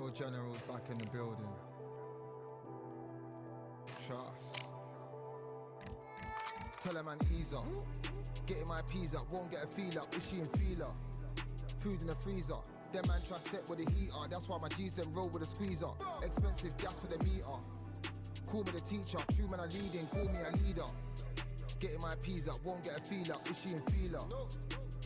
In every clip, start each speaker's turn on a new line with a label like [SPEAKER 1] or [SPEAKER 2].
[SPEAKER 1] Real generals back in the building. Trust. Tell a man ease up. Getting my peas up, won't get a feel up. Is she in feeler? Food in the freezer. Them man try step with the heater. That's why my G's them roll with a squeezer. Expensive gas for the meter. Call me the teacher. True man I leading, call me a leader. Getting my peas up, won't get a feel up. Is she in feeler?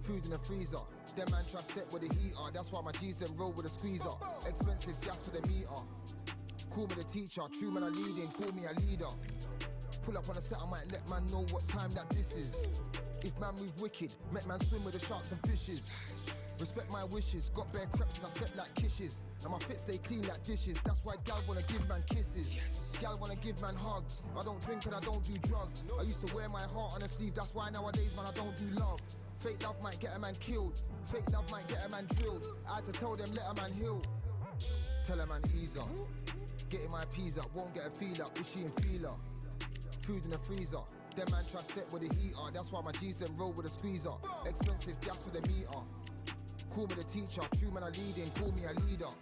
[SPEAKER 1] Food in the freezer. Them man try step with the heater. That's why my G's them roll with a squeezer. Expensive gas for the meter. Call me the teacher. True man I leading, call me a leader. Pull up on the set, I might let man know what time that this is. If man move wicked, make man swim with the sharks and fishes. Respect my wishes, got bare creps and I step like kisses. And my fit stay clean like dishes, that's why gal wanna give man kisses. Gal wanna give man hugs, I don't drink and I don't do drugs. I used to wear my heart on a sleeve, that's why nowadays man I don't do love. Fake love might get a man killed, fake love might get a man drilled. I had to tell them let a man heal. Tell a man ease up, getting my peas up, won't get a feel up. Is she in feeler? Food in the freezer. Them man try step with the heater. That's why my G's them roll with a squeezer. Expensive gas for the meter. Call me the teacher. True man I leading, call me a leader.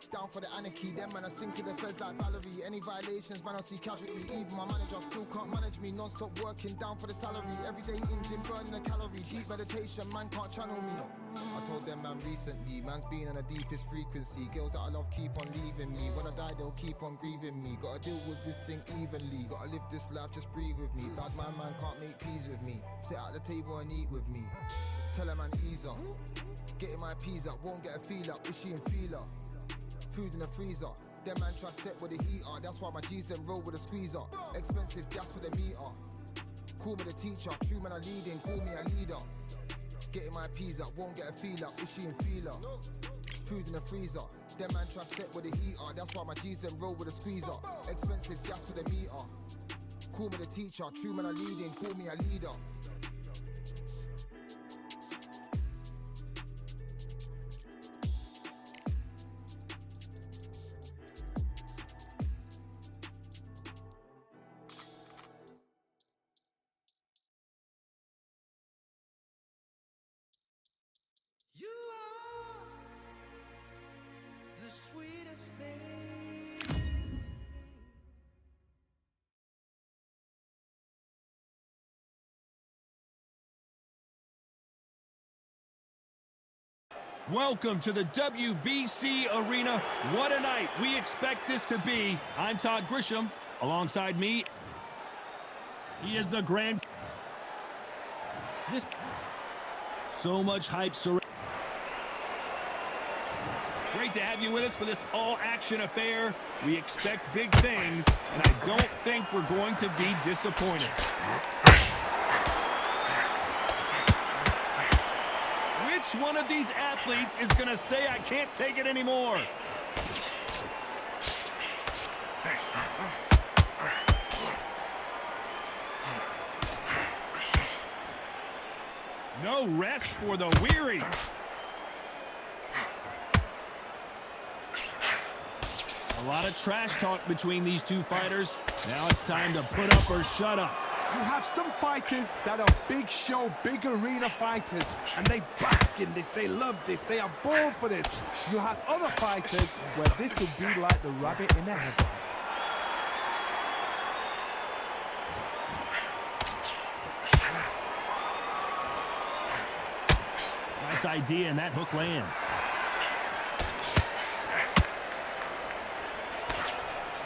[SPEAKER 1] Down for the anarchy. Them man I sing to the feds like Valerie. Any violations man I see casualty. Even my manager still can't manage me. Non-stop working down for the salary. Everyday in gym burning a calorie. Deep meditation man can't channel me. I told them man recently, man's been on the deepest frequency. Girls that I love keep on leaving me. When I die they'll keep on grieving me. Gotta deal with this thing evenly. Gotta live this life, just breathe with me. Bad man can't make peace with me. Sit at the table and eat with me. Tell a man ease up. Getting my peas up, won't get a feel up. Is she in feeler? Food in the freezer. Them man try step with the heater. That's why my G's them roll with a squeezer. Expensive gas for the meter. Call me the teacher. True man I leading, call me a leader. Getting my peas up, won't get a feel up. Is she in feeler? Food in the freezer. Them man try step with the heater. That's why my G's them roll with a squeezer. Expensive gas for the meter. Call me the teacher. True man I leading, call me a leader.
[SPEAKER 2] Welcome to the WBC Arena. What a night we expect this to be. I'm Todd Grisham. Alongside me, he is the Grand. So much hype surrounding. Great to have you with us for this all-action affair. We expect big things, and I don't think we're going to be disappointed. Which one of these athletes is going to say, I can't take it anymore? No rest for the weary. A lot of trash talk between these two fighters. Now it's time to put up or shut up.
[SPEAKER 3] You have some fighters that are big show, big arena fighters, and they bask in this, they love this, they are born for this. You have other fighters where this will be like the rabbit in the headlights.
[SPEAKER 2] Nice idea, and that hook lands.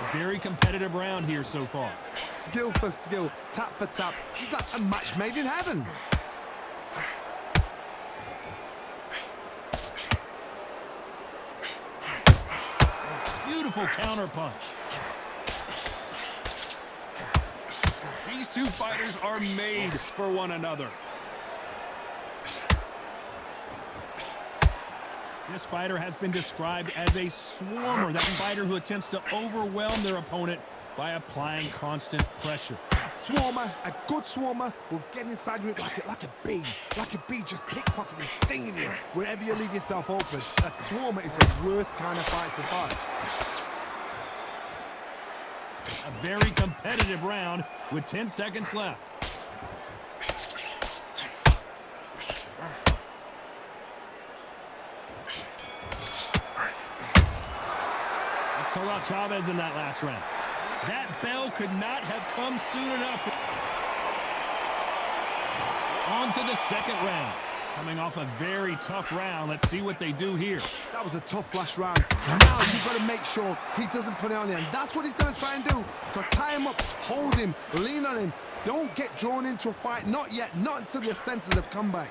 [SPEAKER 2] A very competitive round here so far.
[SPEAKER 3] Skill for skill, tap for tap, just like a match made in heaven.
[SPEAKER 2] Beautiful counter punch. These two fighters are made for one another. This fighter has been described as a swarmer, that fighter who attempts to overwhelm their opponent by applying constant pressure.
[SPEAKER 3] A swarmer, a good swarmer, will get inside you like a bee just pickpocketing, stinging you wherever you leave yourself open. A swarmer is the worst kind of fight to fight.
[SPEAKER 2] A very competitive round with 10 seconds left. Let's talk about Chavez in that last round. That bell could not have come soon enough. On to the second round. Coming off a very tough round. Let's see what they do here.
[SPEAKER 3] That was a tough last round. Now you've got to make sure he doesn't put it on you, and that's what he's going to try and do. So tie him up, hold him, lean on him. Don't get drawn into a fight. Not yet. Not until your senses have come back.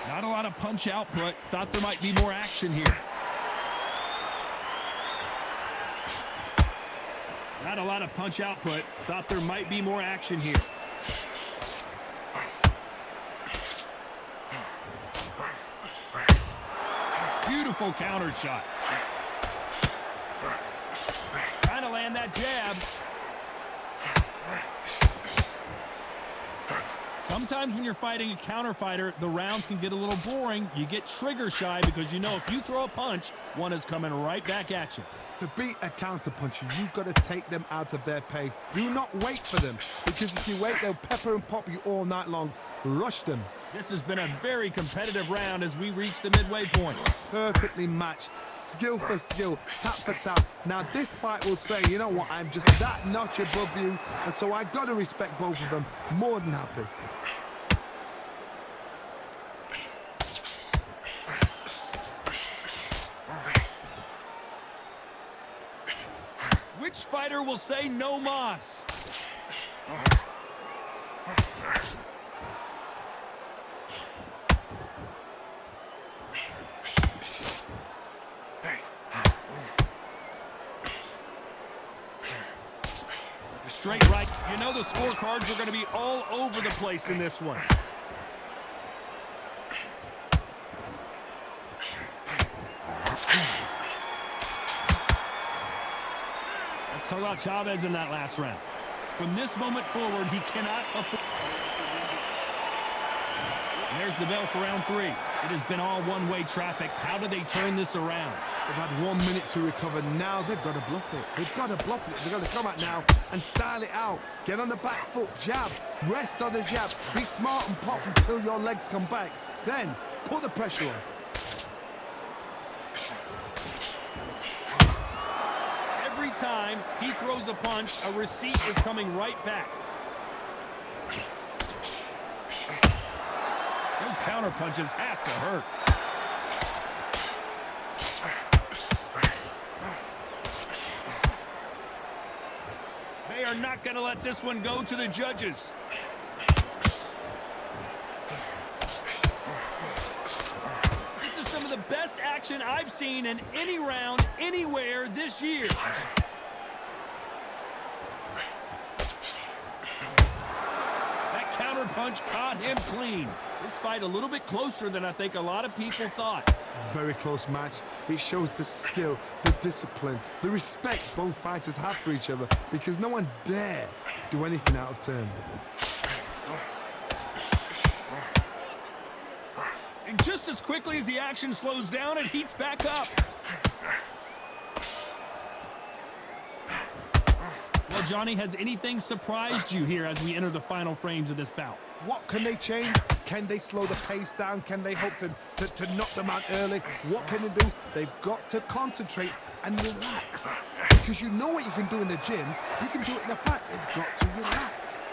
[SPEAKER 2] Not a lot of punch output. Thought there might be more action here. Not a lot of punch output. Thought there might be more action here. Beautiful counter shot. Trying to land that jab. Sometimes when you're fighting a counter fighter, the rounds can get a little boring. You get trigger shy because you know if you throw a punch, one is coming right back at you.
[SPEAKER 3] To beat a counter puncher, you've got to take them out of their pace. Do not wait for them, because if you wait, they'll pepper and pop you all night long. Rush them.
[SPEAKER 2] This has been a very competitive round as we reach the midway point.
[SPEAKER 3] Perfectly matched, skill for skill, tap for tap. Now this fight will say, you know what, I'm just that notch above you, and so I've got to respect both of them. More than happy.
[SPEAKER 2] Which fighter will say no mas? Straight right. You know the scorecards are going to be all over the place in this one. Let's talk about Chavez in that last round. From this moment forward, he cannot afford. There's the bell for round 3. It has been all one-way traffic. How do they turn this around?
[SPEAKER 3] They've had 1 minute to recover. Now they've got to bluff it. They've got to bluff it. They've got to come out now and style it out. Get on the back foot, jab, rest on the jab. Be smart and pop until your legs come back. Then put the pressure on.
[SPEAKER 2] Every time he throws a punch, a receipt is coming right back. Those counter punches have to hurt. They are not going to let this one go to the judges. This is some of the best action I've seen in any round, anywhere this year. That counter punch caught him clean. This fight a little bit closer than I think a lot of people thought.
[SPEAKER 3] Very close match. It shows the skill, the discipline, the respect both fighters have for each other, because no one dare do anything out of turn.
[SPEAKER 2] And just as quickly as the action slows down, it heats back up. Well, Johnny, has anything surprised you here as we enter the final frames of this bout?
[SPEAKER 3] What can they change? Can they slow the pace down? Can they hope to knock them out early? What can they do? They've got to concentrate and relax. Because you know what you can do in the gym. You can do it in a fight. They've got to relax.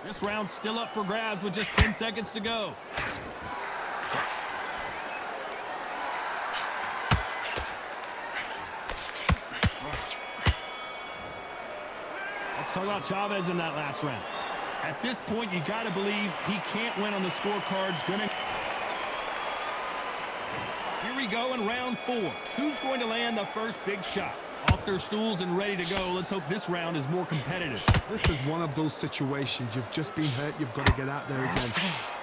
[SPEAKER 2] This round's still up for grabs with just 10 seconds to go. Let's talk about Chavez in that last round. At this point, you got to believe he can't win on the scorecards. Here we go in round 4. Who's going to land the first big shot? Off their stools and ready to go. Let's hope this round is more competitive.
[SPEAKER 3] This is one of those situations. You've just been hurt. You've got to get out there again.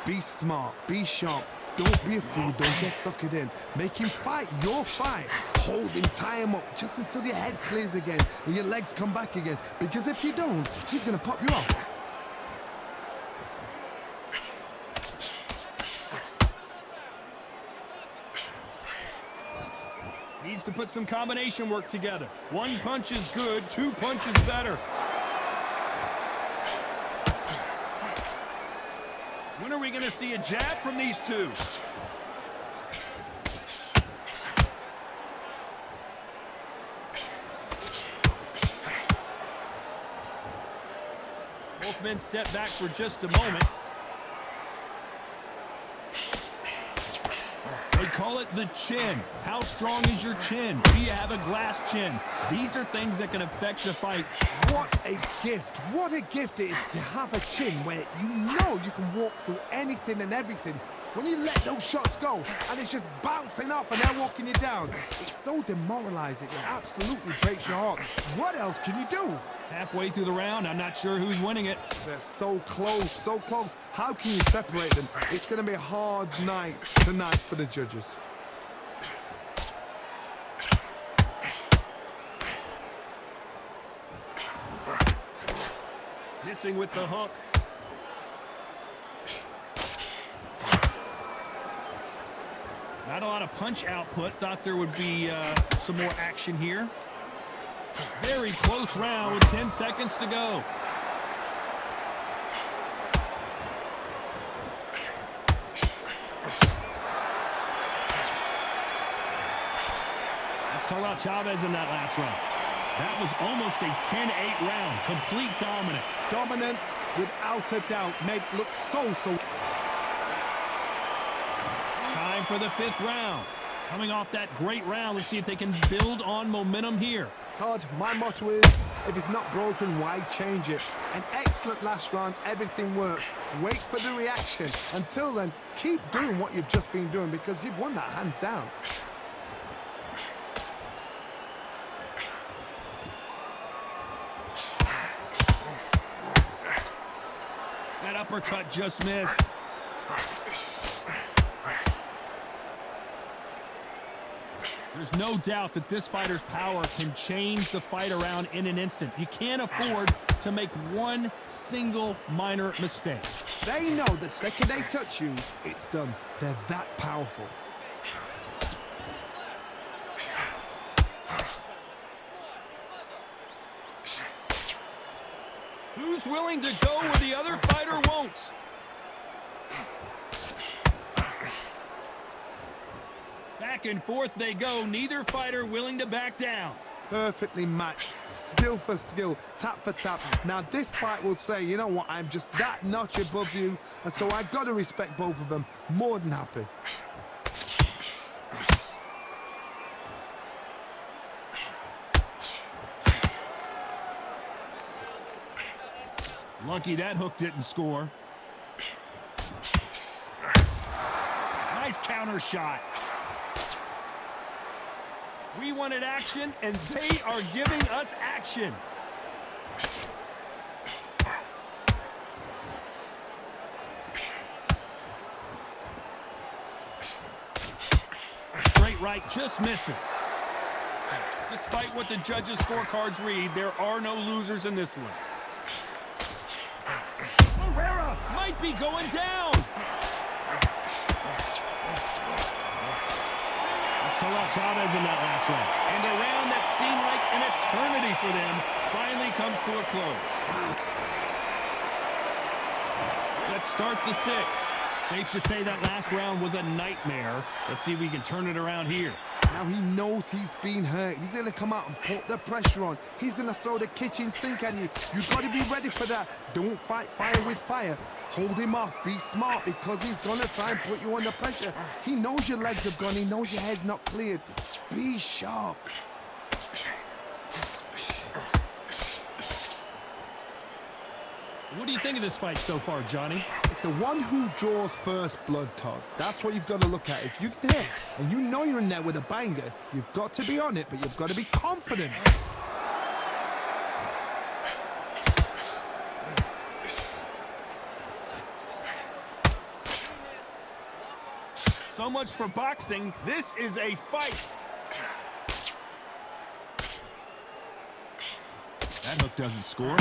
[SPEAKER 3] Be smart. Be sharp. Don't be a fool. Don't get suckered in. Make him fight your fight. Hold him, tie him up just until your head clears again and your legs come back again. Because if you don't, he's going to pop you off.
[SPEAKER 2] Needs to put some combination work together. One punch is good, two punches better. When are we going to see a jab from these two? Both men step back for just a moment. They call it the chin. How strong is your chin? Do you have a glass chin? These are things that can affect the fight.
[SPEAKER 3] What a gift. What a gift it is to have a chin where you know you can walk through anything and everything. When you let those shots go and it's just bouncing off and they're walking you down, it's so demoralizing. It absolutely breaks your heart. What else can you do?
[SPEAKER 2] Halfway through the round, I'm not sure who's winning it.
[SPEAKER 3] They're so close, so close. How can you separate them? It's going to be a hard night tonight for the judges.
[SPEAKER 2] Missing with the hook. Not a lot of punch output. Thought there would be some more action here. Very close round with 10 seconds to go. Let's talk about Chavez in that last round. That was almost a 10-8 round. Complete dominance.
[SPEAKER 3] Dominance, without a doubt, made it look so.
[SPEAKER 2] Time for the fifth round. Coming off that great round, let's see if they can build on momentum here.
[SPEAKER 3] Todd, my motto is, if it's not broken, why change it? An excellent last round, everything works. Wait for the reaction. Until then, keep doing what you've just been doing because you've won that hands down.
[SPEAKER 2] That uppercut just missed. There's no doubt that this fighter's power can change the fight around in an instant. You can't afford to make one single minor mistake.
[SPEAKER 3] They know the second they touch you, it's done. They're that powerful.
[SPEAKER 2] Who's willing to go where the other fighter won't? Back and forth they go, neither fighter willing to back down.
[SPEAKER 3] Perfectly matched, skill for skill, tap for tap. Now this fight will say, you know what, I'm just that notch above you, and so I've got to respect both of them. More than happy.
[SPEAKER 2] Lucky that hook didn't score. Nice counter shot. We wanted action, and they are giving us action. Straight right just misses. Despite what the judges' scorecards read, there are no losers in this one. Barrera might be going down. Let's talk about Chavez in that last round. And a round that seemed like an eternity for them finally comes to a close. Let's start the sixth. Safe to say that last round was a nightmare. Let's see if we can turn it around here.
[SPEAKER 3] Now he knows he's been hurt. He's going to come out and put the pressure on. He's going to throw the kitchen sink at you. You've got to be ready for that. Don't fight fire with fire. Hold him off. Be smart because he's going to try and put you under pressure. He knows your legs have gone. He knows your head's not cleared. Be sharp.
[SPEAKER 2] What do you think of this fight so far, Johnny?
[SPEAKER 3] It's the one who draws first blood, Todd. That's what you've got to look at. If you can hit and you know you're in there with a banger, you've got to be on it, but you've got to be confident.
[SPEAKER 2] So much for boxing. This is a fight. That hook doesn't score.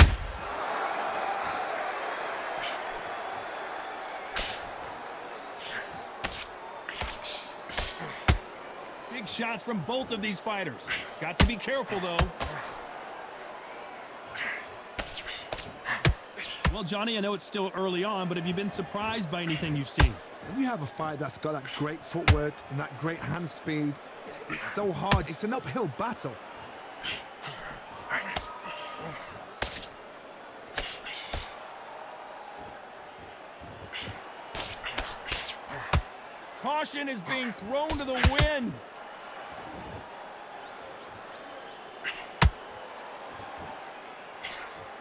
[SPEAKER 2] Big shots from both of these fighters. Got to be careful, though. Well, Johnny, I know it's still early on, but have you been surprised by anything you've seen?
[SPEAKER 3] When you have a fight that's got that great footwork and that great hand speed, it's so hard. It's an uphill battle.
[SPEAKER 2] Caution is being thrown to the wind.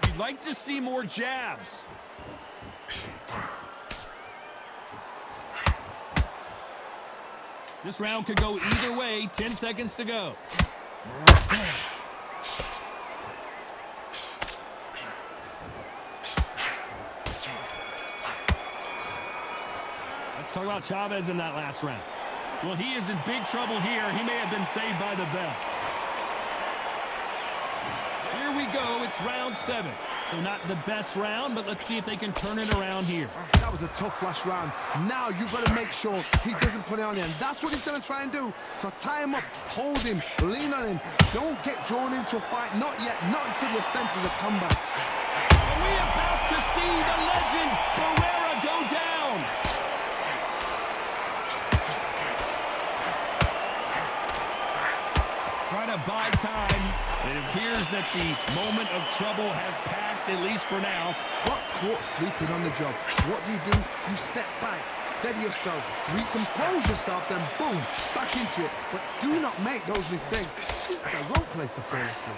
[SPEAKER 2] You'd like to see more jabs. This round could go either way. 10 seconds to go. Let's talk about Chavez in that last round. Well, he is in big trouble here. He may have been saved by the bell. Here we go. It's round 7. So not the best round, but let's see if they can turn it around here.
[SPEAKER 3] That was a tough last round. Now you've got to make sure he doesn't put it on you, and that's what he's going to try and do. So tie him up, hold him, lean on him. Don't get drawn into a fight. Not yet. Not until your senses of comeback.
[SPEAKER 2] Are we about to see the legend Barrera go down? Trying to buy time. It appears that the moment of trouble has passed, at least for now.
[SPEAKER 3] Got caught sleeping on the job. What do? You step back, steady yourself, recompose yourself, then boom, back into it. But do not make those mistakes. This is the wrong place to fall asleep.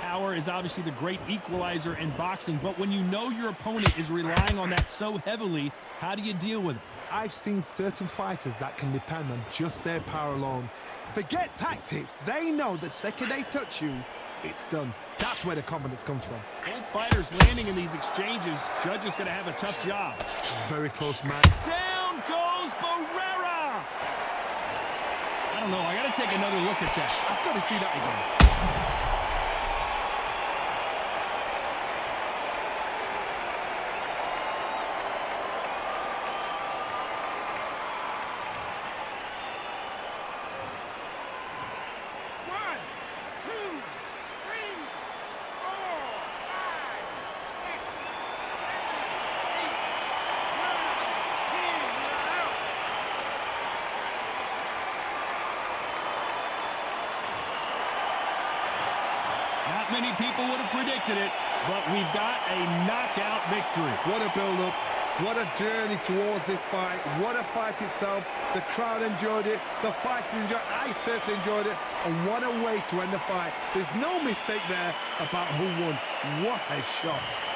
[SPEAKER 2] Power is obviously the great equalizer in boxing, but when you know your opponent is relying on that so heavily, how do you deal with it?
[SPEAKER 3] I've seen certain fighters that can depend on just their power alone. Forget tactics. They know the second they touch you, it's done. That's where the confidence comes from.
[SPEAKER 2] Both fighters landing in these exchanges. Judge is going to have a tough job.
[SPEAKER 3] Very close, man.
[SPEAKER 2] Down goes Barrera! I don't know. I got to take another look at that.
[SPEAKER 3] I've got to see that again.
[SPEAKER 2] Not many people would have predicted it, but we've got a knockout victory.
[SPEAKER 3] What a build-up. What a journey towards this fight. What a fight itself. The crowd enjoyed it. The fighters enjoyed it. I certainly enjoyed it. And what a way to end the fight. There's no mistake there about who won. What a shot.